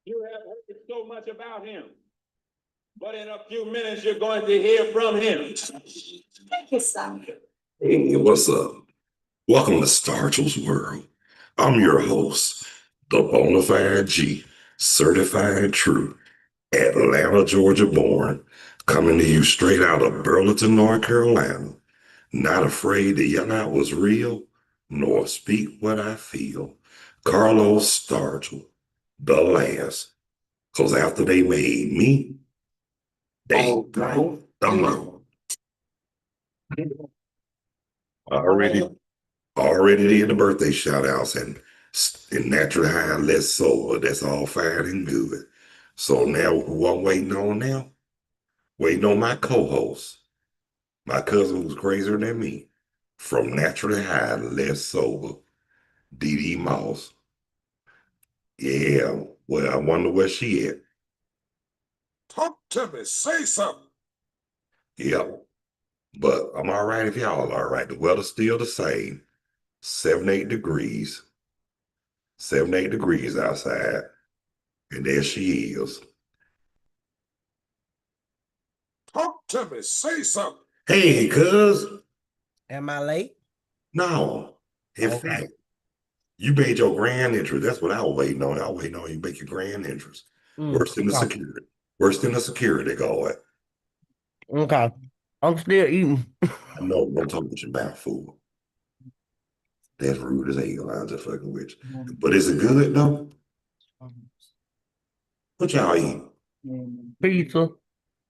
You have heard so much about him, but in a few minutes you're going to hear from him. Thank you, son. Hey, what's up? Welcome to Stargell's World. I'm your host, the Bonafide G, certified true, Atlanta, Georgia born, coming to you straight out of Burlington, North Carolina. Not afraid to yell out what's real, nor speak what I feel. Carlos Stargell, the last. Because after they made me, they broke the mold. Already, already did the birthday shout outs and naturally high, less sober. That's all fine and good. So now who I'm waiting on now? Waiting on my co-host, my cousin who's crazier than me, from naturally high, less sober, Dee Moss. Yeah, well, I wonder where she at. Talk to me, say something. Yep. But I'm all right if y'all all right. The weather's still the same. 7, 8 degrees. 7, 8 degrees outside. And there she is. Talk to me, say something. Hey, cuz. Am I late? No. In fact, you made your grand entrance. That's what I was waiting on. I was waiting on you to make your grand entrance. Worse than the security. Worse than the security guard. Okay. I'm still eating. I know, don't talk about your mouth, fool. That's rude as hell. I'm just fucking with you. But is it good though? What y'all eat? Pizza.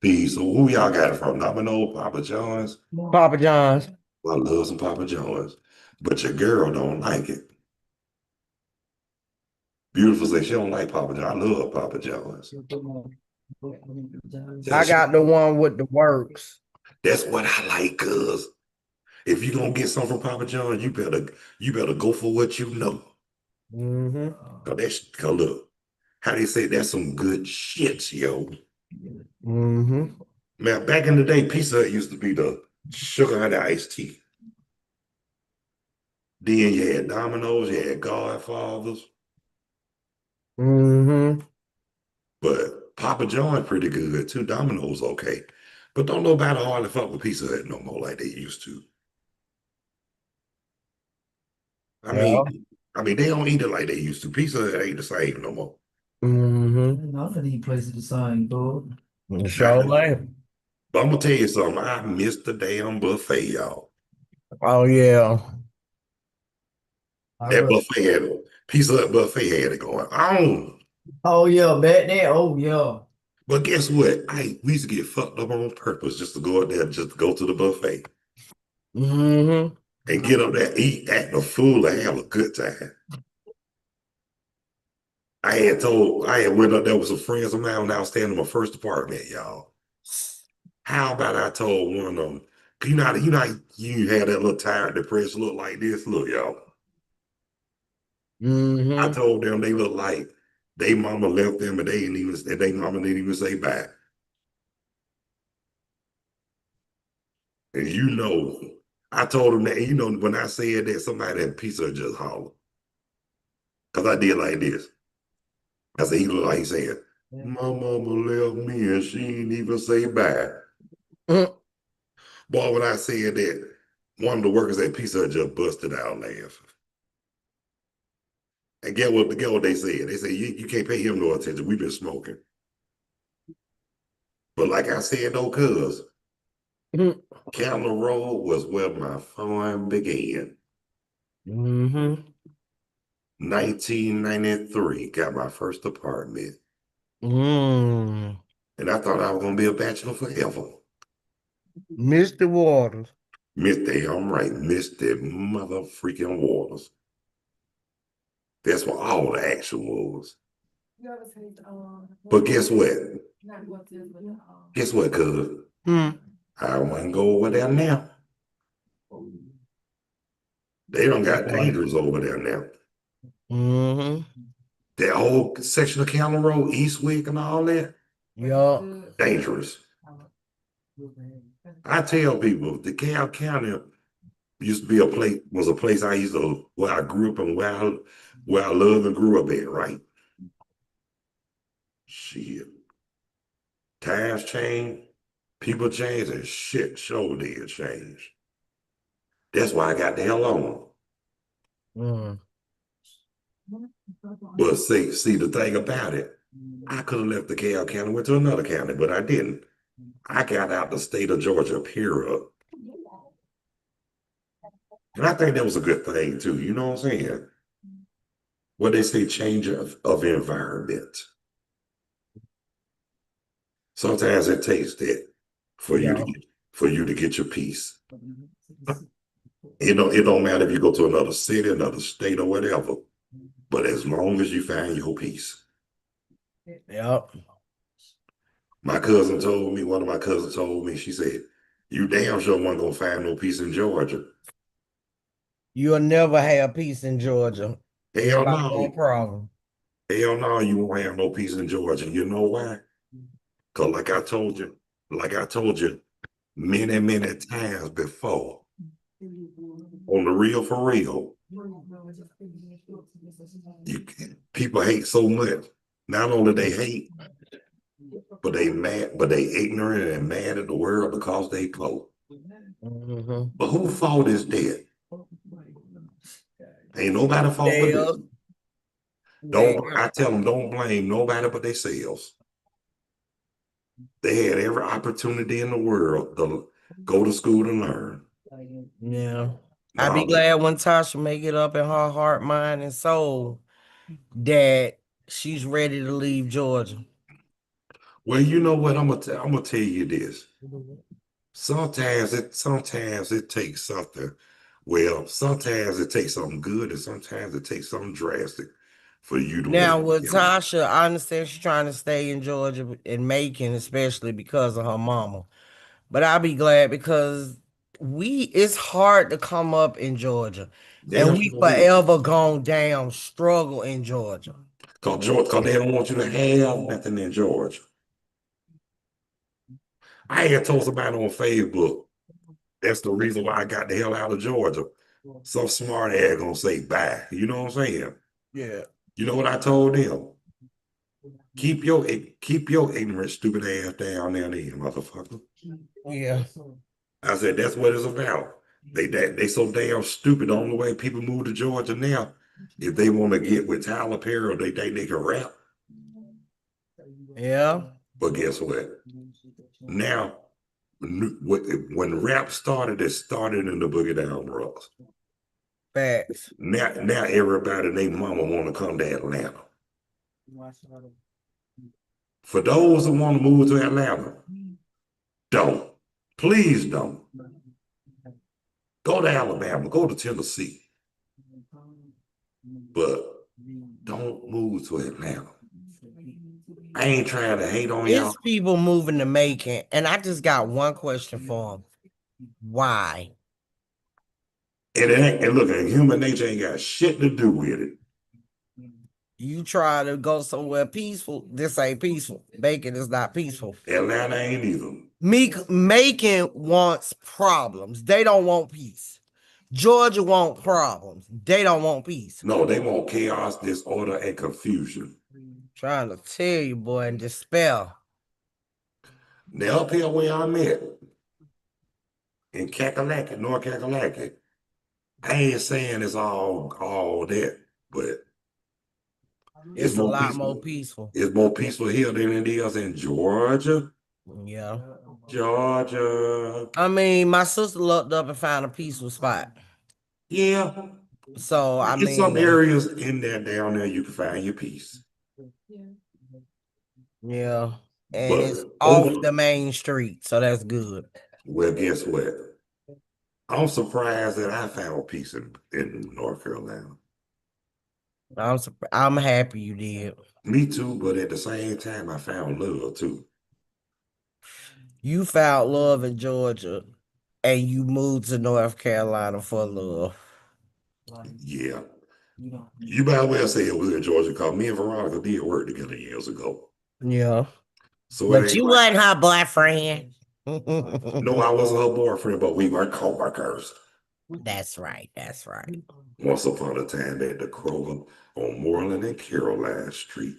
Pizza. Who y'all got it from? Domino, Papa John's? Papa John's. I love some Papa John's. But your girl don't like it. Beautiful say she don't like Papa John's. I love Papa John's. I got the one with the works. That's what I like, cuz. If you're gonna get something from Papa John's, you better go for what you know. Cause look, how they say that's some good shit, yo. Man, back in the day, Pizza Hut used to be the sugar honey iced tea. Then you had Domino's, you had Godfathers. But Papa John's pretty good too. Domino's okay. But don't nobody hardly fuck with Pizza Hut no more like they used to. I mean, they don't eat it like they used to. Pizza Hut ain't the same no more. None of these places the same, bro. Sure. But I'm gonna tell you something. I missed the damn buffet, y'all. Oh yeah. That buffet had Pizza Hut buffet had it going on. Oh yeah, back there. Oh yeah. But guess what? We used to get fucked up on purpose just to go out there, just to go to the buffet. And get up there, eat, act a fool, and have a good time. I had went up there with some friends of mine when I was staying in my first apartment, y'all. How about I told one of them, you know, you had that little tired, depressed look like this? Look, y'all. I told them they look like they mama left them and they mama didn't even say bye. And you know, I told them that, you know, when I said that, somebody at Pizza just hollered. Because I did like this. I said, he looked like he said, my mama left me and she didn't even say bye. Boy, when I said that, one of the workers at Pizza Hut just busted out laughing. And get what they said. They said, you can't pay him no attention. We've been smoking. But like I said, though, cuz, Camel Road was where my fun began. 1993, got my first apartment. And I thought I was going to be a bachelor forever. Mr. Waters. I'm right, Mr. Mother freaking Waters. That's what all the action was. But guess what? Guess what, cuz? I want to go over there now. They don't got Dangerous over there now. That whole section of Camel Road, Eastwick and all that. Yeah. Dangerous. I tell people, the DeKalb County used to be a place I used to, where I grew up and where I loved and grew up at, right? Shit. Times change, people change, and shit sure did change. That's why I got the hell on. Mm. But see the thing about it, I could have left the Cal County, went to another county, but I didn't. I got out the state of Georgia, period. And I think that was a good thing too, you know what I'm saying? What they say, change of environment. Sometimes it takes that for you Yeah. to get your peace. It don't matter if you go to another city, another state, or whatever. But as long as you find your peace. Yep. One of my cousins told me, she said, you damn sure weren't gonna find no peace in Georgia. You'll never have peace in Georgia. Hell Everybody got a no. problem. Hell no, you won't have no peace in Georgia. You know why? Because like I told you many, many times before, on the real for real, people hate so much. Not only they hate, but they mad, but they ignorant and mad at the world because they poor. Mm-hmm. But whose fault is that? Ain't nobody fault but They'll, this. they, I tell them don't blame nobody but themselves. They had every opportunity in the world to go to school to learn. yeah. I be No, glad when Tasha make it up in her heart, mind, and soul that she's ready to leave Georgia. well, you know what? I'm gonna tell you this. Sometimes it takes something. Well, sometimes it takes something good, and sometimes it takes something drastic for you to Now want with to. Tasha, I understand she's trying to stay in Georgia and Macon, especially because of her mama. But I'll be glad because it's hard to come up in Georgia. And Damn we sure is. forever gone down struggle in Georgia. Cause they don't want you to have nothing in Georgia. I had told somebody on Facebook, that's the reason why I got the hell out of Georgia. Some smart ass gonna say bye. You know what I'm saying? Yeah. You know what I told them? Keep your ignorant, stupid ass down there, motherfucker. Yeah. I said that's what it's about. They so damn stupid. The only way people move to Georgia now, if they want to get with Tyler Perry, they think they can rap. Yeah. But guess what? Now, when rap started, it started in the Boogie Down Bronx. Facts. Now everybody and their mama want to come to Atlanta. For those who want to move to Atlanta, don't. Please don't. Go to Alabama, go to Tennessee. But don't move to Atlanta. I ain't trying to hate on y'all. It's people moving to Macon, and I just got one question for them. Why? And look, human nature ain't got shit to do with it. You try to go somewhere peaceful. This ain't peaceful. Macon is not peaceful. Atlanta ain't either. Macon wants problems. They don't want peace. Georgia want problems. They don't want peace. No, they want chaos, disorder, and confusion. Trying to tell you, boy, and despair. Now up here where I'm at, in Kakalaki, North Kakalaki, I ain't saying it's all that, but It's a lot more peaceful. It's more peaceful here than it is in Georgia. Yeah. Georgia. I mean, my sister looked up and found a peaceful spot. Yeah. So, I in some mean, areas in there, down there, you can find your peace. yeah. And But it's off the main street. So that's good. Well, guess what? I'm surprised that I found peace in North Carolina. I'm happy you did. Me too, but at the same time, I found love too. You found love in Georgia and you moved to North Carolina for love. Yeah. You might well say it was in Georgia because me and Veronica did work together years ago. Yeah. So but you wasn't her boyfriend. No, I wasn't her boyfriend, but we were co-workers. That's right. That's right. Once upon a time at the Kroger on Moreland and Caroline Street.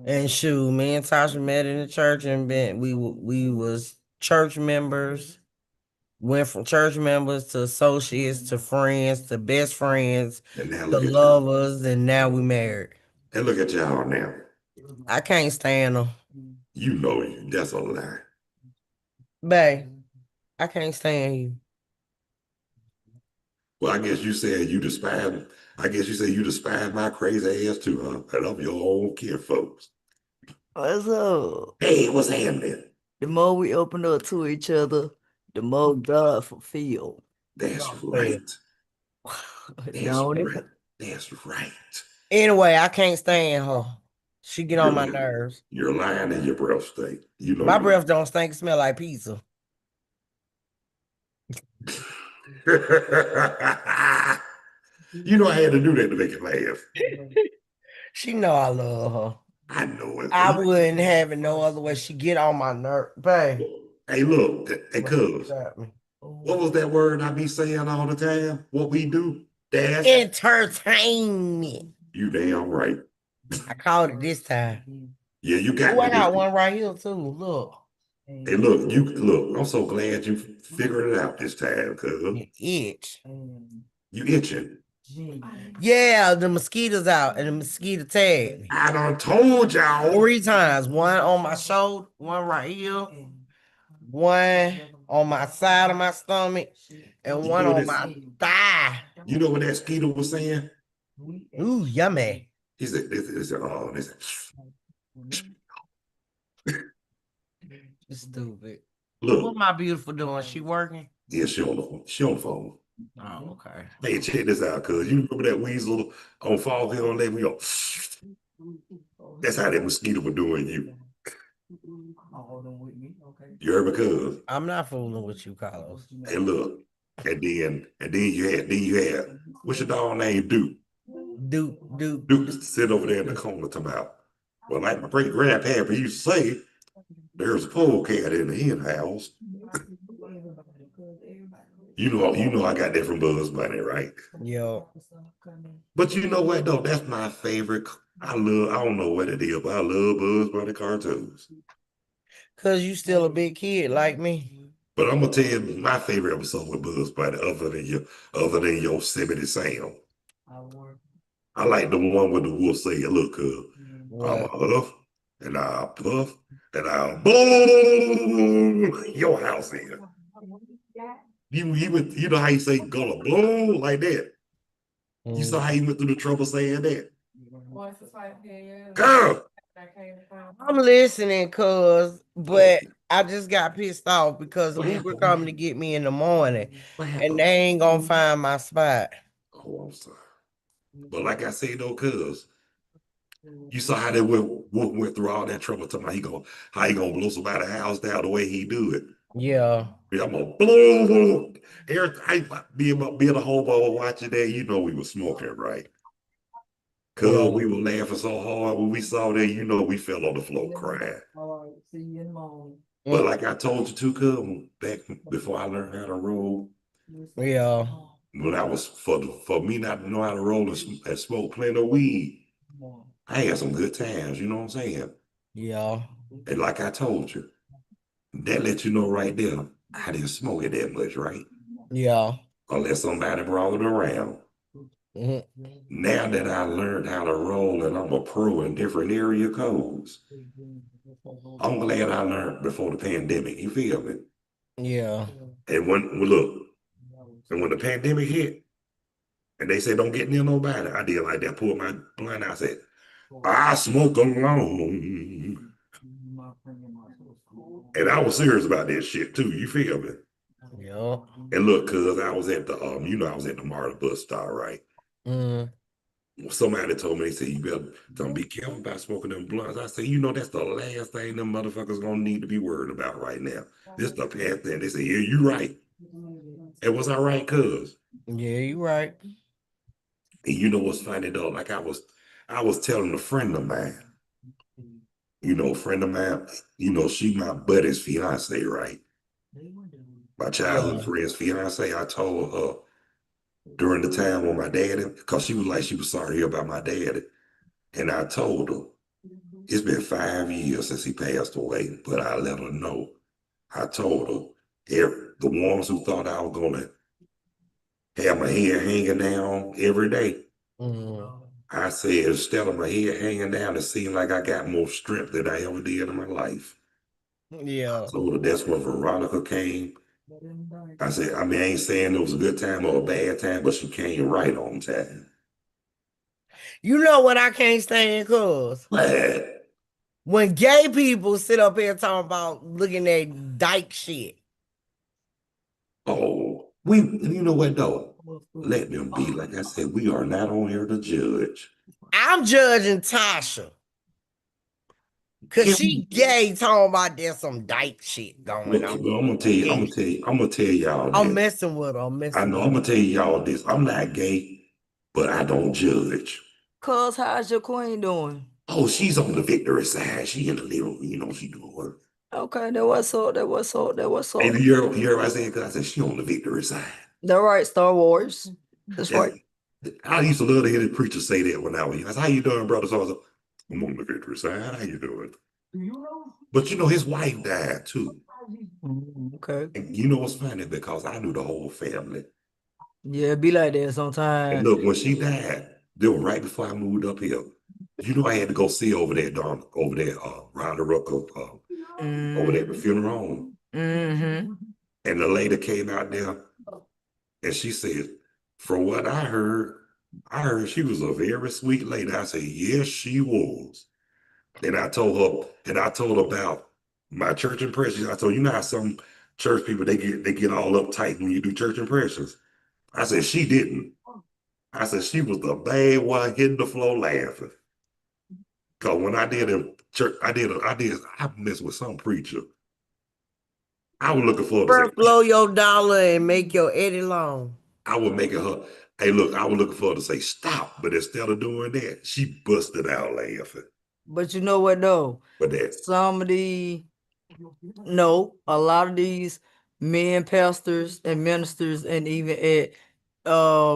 And shoot, me and Tasha met in the church and we was church members. Went from church members to associates to friends to best friends And now to look at y'all. lovers, and now we married. And look at y'all now. I can't stand them. You know that's a lie. Babe, I can't stand you. Well, I guess you said you despise. I guess you said you despise my crazy ass too, huh? And I'm your own kid, folks. What's up? Hey, what's happening? The more we open up to each other, the more God fulfilled. That's right. That's Don't it? right. That's right. Anyway, I can't stand her. She get on my You're- nerves. You're lying in your breath stink. You know My you- breath don't stink, smell like pizza. You know I had to do that to make it laugh. She know I love her. I know it. I wouldn't have it no other way. She get on my nerve, babe. Hey, look, hey, cuz, what was that word I be saying all the time? What we do? Dash. Entertainment. You damn right. I called it this time. Yeah, you got Oh, I me got this- one right here too. Look. Hey, look, I'm so glad you figured it out this time, cuz. You itch. You itching. Yeah, the mosquitoes out and the mosquito tagged me. I done told y'all. 3 times. One on my shoulder, one right here, one on my side of my stomach, and You one know on this- my thigh. You know what that skeeter was saying? Ooh, yummy. He said, this, Stupid. look, What my beautiful doing? She working? yeah, she on the phone. Oh, okay. Hey, check this out, cuz. You remember that weasel on Fall Hill on there? We go, that's how that mosquito was doing you. You heard me, cuz? I'm not fooling with you, Carlos. Hey, look. And then you had, what's your dog name? Duke. Duke. Duke sit over there in the corner talking about, well, like my great grandpa used to say, there's a polecat in the hen house. You know I got that from Bugs Bunny, right? Yo. But you know what though? That's my favorite. I don't know what it is, but I love Bugs Bunny cartoons. Cause you still a big kid like me. But I'm gonna tell you my favorite episode with Bugs Bunny, other than Yosemite Sam. I like the one with the wolf saying, look, I'm a huff and I'll puff and I'll blow your house in. You know how you say gonna blow like that? You saw how he went through the trouble saying that? Girl! I'm listening, but I just got pissed off because Uber coming to get me in the morning and they ain't gonna find my spot. Oh, I'm sorry. But like I said though, you saw how that went through all that trouble talking about how he gonna blow somebody's house down the way he do it. Yeah. I'm gonna blow. Every being a hobo watching that, you know we was smoking, right? Cause we were laughing so hard when we saw that, you know we fell on the floor crying. But like I told you too, cuz, back before I learned how to roll. Yeah. When I was for me not to know how to roll and smoke plenty of weed, I had some good times, you know what I'm saying? Yeah. And like I told you, that let you know right there, I didn't smoke it that much, right? Yeah. Unless somebody brought it around. Mm-hmm. Now that I learned how to roll and I'm a pro in different area codes, I'm glad I learned before the pandemic. You feel me? Yeah. And when the pandemic hit, and they said don't get near nobody, I did like that. Pulled my blunt out. I said, I smoke alone. And I was serious about that shit too. You feel me? Yeah. And look, cuz I was at the I was at the MARTA bus stop, right? Mm. Somebody told me, they said, you better don't be careful about smoking them blunts. I said, that's the last thing them motherfuckers gonna need to be worried about right now. This the past thing. They said, yeah, you right. And was I right, cuz? Yeah, you right. And you know what's funny though? Like I was telling a friend of mine, she my buddy's fiance, right? My childhood friend's fiance. I told her during the time when my daddy, because she was sorry about my daddy. And I told her, It's been 5 years since he passed away, but I let her know. I told her, the ones who thought I was gonna have my head hanging down every day, I said, instead of my head hanging down, it seemed like I got more strength than I ever did in my life. Yeah. So that's when Veronica came. I said, I mean, I ain't saying it was a good time or a bad time, but she came right on time. You know what I can't stand, cuz? What? When gay people sit up here talking about looking at dyke shit. Oh, you know what though? Let them be. Like I said, we are not on here to judge. I'm judging Tasha. Cause Can she gay talking about there's some dyke shit going look, on. I'm gonna tell y'all I'm this. messing with her. I'm I messing know with I'm her. gonna tell y'all this. I'm not gay, but I don't judge. Cuz, how's your queen doing? Oh, she's on the victory side. She in the little, she doing work. Okay, that was so. That was so. That was so. And you hear what I said? 'Cause I said she on the victory side. That right, Star Wars. That's right. I used to love to hear the preacher say that when I was young. I said, how you doing, brother? So I was like, I'm on the victory side. How you doing? But his wife died too. Okay. And you know what's funny? Because I knew the whole family. Yeah, it be like that And sometimes. look, when she died, they were right before I moved up here. I had to go see over there, Ronda Rucker, over there at the funeral home. Mm-hmm. And the lady came out there and she said, from what I heard she was a very sweet lady. I said, yes, she was. And I told her about my church impressions. I told you know how some church people they get all uptight when you do church impressions. I said she didn't. I said she was the bad one hitting the floor laughing. Cause when I did in church, I messed with some preacher. I was looking for her to say, First blow your dollar and make your Eddie long. I was making her, hey, look, I was looking for her to say stop, but instead of doing that, she busted out laughing. But you know what though? But that, Some of the no, a lot of these men pastors and ministers and even at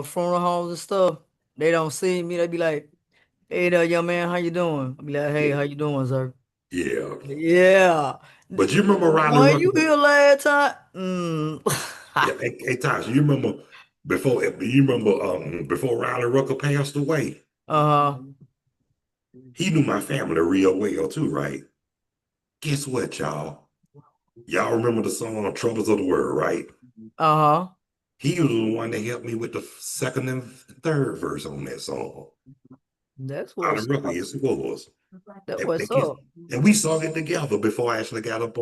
funeral homes and stuff, they don't see me. They be like, "Hey there, young man, how you doing?" I be like, "Hey, how you doing, sir?" yeah. Yeah. But you remember Riley When you Rucker? here last time? Yeah, hey Tosh, you remember before Riley Rucker passed away? Uh-huh. He knew my family real well too, right? Guess what, y'all? Y'all remember the song Troubles of the World, right? Uh-huh. He was the one that helped me with the second and third verse on that song. That's Riley what's Rucker, up. yes, it was. That And, what's up. and we sung it together before I actually got up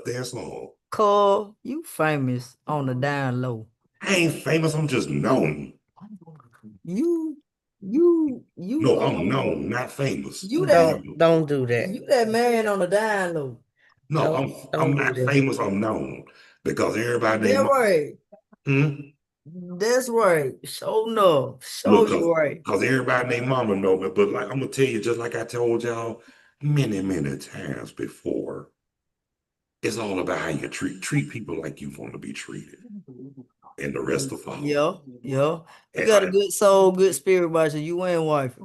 there song. Cole, you famous on the down low. I ain't famous, I'm just known. You No, I'm known, not famous. you that Don't do that. you that man on the down low. No, I'm Don't do not that. famous, I'm known. Because everybody That's named right. hmm? That's right. Show enough. Show Look, you right. cause everybody named mama know me, but like I'm gonna tell you, just like I told y'all many, many times before, it's all about how you treat people like you want to be treated, and the rest will follow. Yeah, yeah. You And got a good soul, good spirit about you. You ain't wife.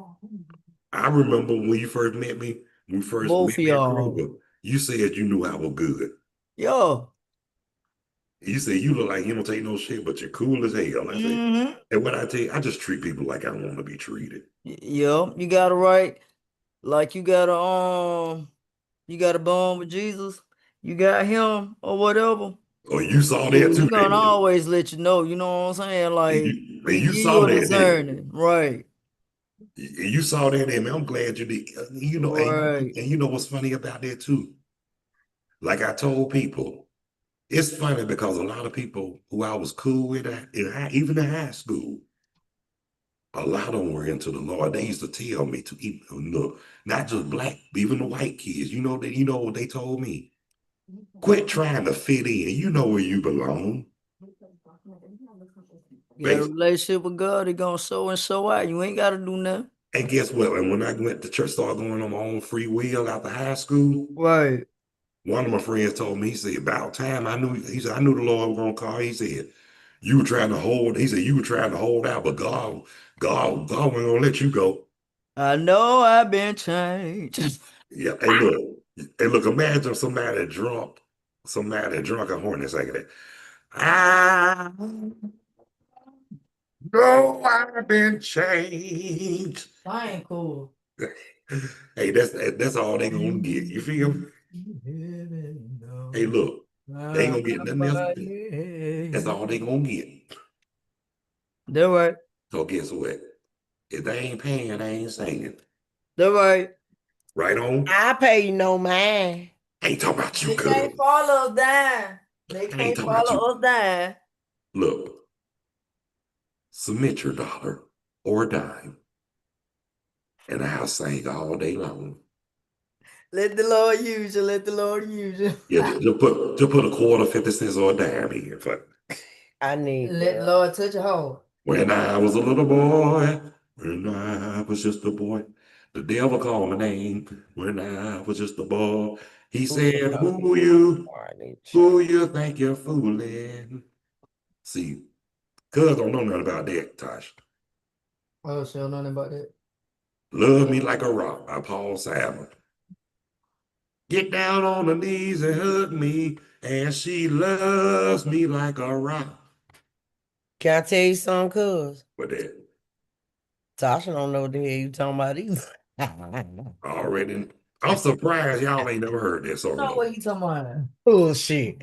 I remember when you first met me, when we first Both met of me at y'all. Kroger, you said you knew I was good. Yo. You said you look like you don't take no shit, but you're cool as hell. I say, Mm-hmm. and what I tell you, I just treat people like I want to be treated. Yeah, you got it right. Like you got a bond with Jesus. You got him or whatever. Oh, you saw that He too, gonna didn't you? always let you know, you know what I'm saying? And Like you, he and you give saw you a that, didn't discerning, right? you? And you saw that, and I'm glad you did. Right. And you know what's funny about that too? Like I told people, it's funny because a lot of people who I was cool with, even in high school, a lot of them were into the Lord. They used to tell me to even look, not just black, even the white kids. You know what they told me? Quit trying to fit in. You know where you belong. You got a Basically. relationship with God, he gonna show and show out. You ain't gotta do nothing. And guess what? And when I went to church, started going on my own free will after high school, Right. one of my friends told me, he said, about time I knew the Lord was gonna call. He said, you were trying to hold, he said, you were trying to hold out, but God wasn't gonna let you go. I know I've been changed. Yeah, and look, imagine somebody drunk and horny singing that. I know I've been changed. I ain't cool. Hey, that's all they gonna get. You feel me? Hey, look, they ain't gonna get nothing else but that. That's all they gonna get. They're right. So guess what? If they ain't paying, they ain't singing. They're right. Right on? I pay you no mind. I ain't talking about you, They cuz. can't follow us down. They I ain't can't talking about follow you. us down. Look, submit your dollar or a dime, and I'll sing all day long. Let the Lord use you. Let the Lord use you. Yeah, just put a quarter, 50 cents, or a dime in. I need Let the that. Lord touch your heart. When I was a little boy, when I was just a boy, the devil called my name. When I was just a boy, he said, I need who you think you're fooling? See, cuz don't know nothing about that, Tosh. Oh, she don't know nothing about that. Love Me Like a Rock by Paul Simon. Get down on her knees and hug me, and she loves me like a rock. Can I tell you something, cuz? But that Tasha don't know what the hell you talking about either. already, I'm surprised y'all ain't never heard that song. No, what you talking about? Bullshit.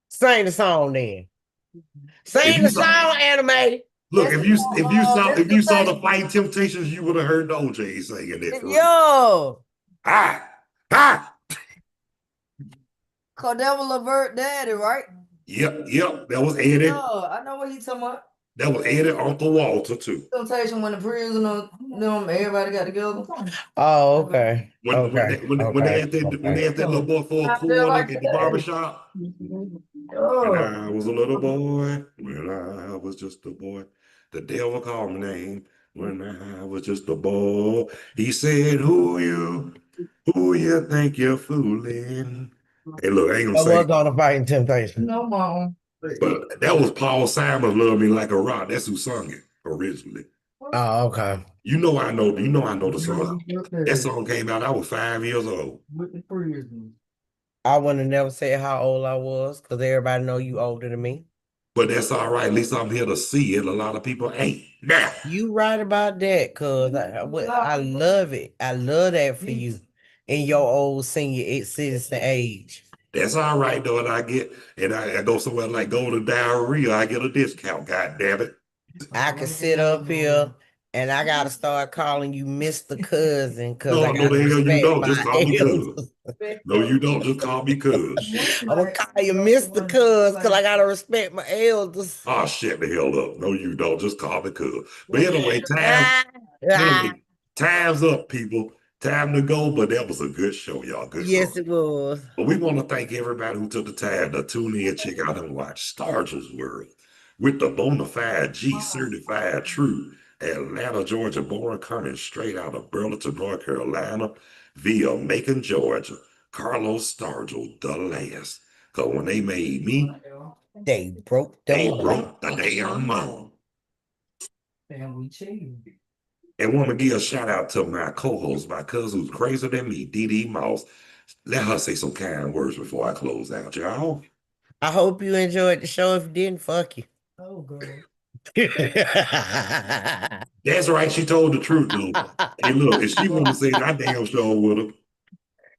Sing the song then. If Sing you the saw, song, anime. look, That's if you saw the Fighting Temptations, you would have heard the OJ singing that for real. Yo, Ah, ah, cause that was Levert Daddy, right? yep, that was Eddie. Oh, I know what you talking about. That was Eddie Uncle Walter too. Temptation when the prisoner, everybody got together. Oh, okay. When they asked that little boy for a quarter at the barbershop. When Oh, I was a little boy, when I was just a boy, the devil called my name. When I was just a boy, he said, who you think you're fooling? Hey, look, I ain't I gonna say, was on the Fighting Temptation. no, mom. but that was Paul Simon, Love Me Like a Rock. That's who sung it originally. Oh, okay. You know I know the song. That song came out, I was 5 years old. With the prison. I wouldn't have never said how old I was because everybody know you older than me. But that's all right. At least I'm here to see it. A lot of people ain't. Now, You right about that, cuz I love it. I love that for you in your old senior citizen age. that's all right, though. And I go somewhere like Golden Diarrhea, I get a discount. God damn it. I can sit up here and I gotta start calling you Mr. Cousin because I No, gotta the hell you respect don't. Just my call me cuz. elders. No, you don't. Just call me cuz. I'm gonna call you Mr. Cuz because I gotta respect my elders. Oh, shut the hell up. No, you don't. Just call me cuz. But Ah, ah. time's up, people. Time to go. But that was a good show, y'all. Good show. Yes, it was. But we want to thank everybody who took the time to tune in, check out, and watch Stargell's World with the bona fide G certified true Atlanta, Georgia born, coming straight out of Burlington, North Carolina via Macon, Georgia. Carlos Stargell, the last. Because when they made me, They broke the they mold. broke the damn mold. And we chill. And want to give a shout out to my co-host, my cousin who's crazier than me, Dee Dee Moss. Let her say some kind words before I close out, y'all. I hope you enjoyed the show. If you didn't, fuck you. Oh, girl. That's right. She told the truth, though. Hey, look, if she want to say it, I damn sure with her.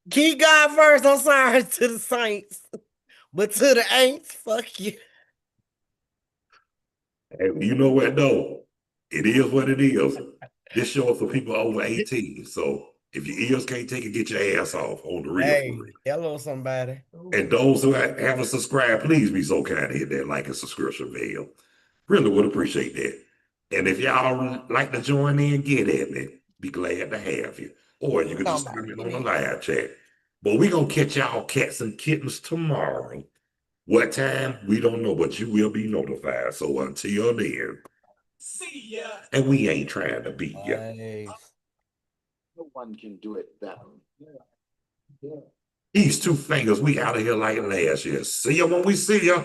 Keep God first. I'm sorry to the saints, but to the ain'ts, fuck you. Hey, you know what, though? It is what it is. This show is for people over 18. So if your ears can't take it, get your ass off on the real for Hey, real. hello, somebody. And those who haven't subscribed, please be so kind to hit that like and subscription bell. Really would appreciate that. And if y'all like to join in, get at me. Be glad to have you. Or you can just comment on the live chat. But we're going to catch y'all cats and kittens tomorrow. What time? We don't know, but you will be notified. So until then, see ya. And we ain't trying to beat ya. Nice. No one can do it better. These two fingers, we out of here like last year. See ya when we see ya.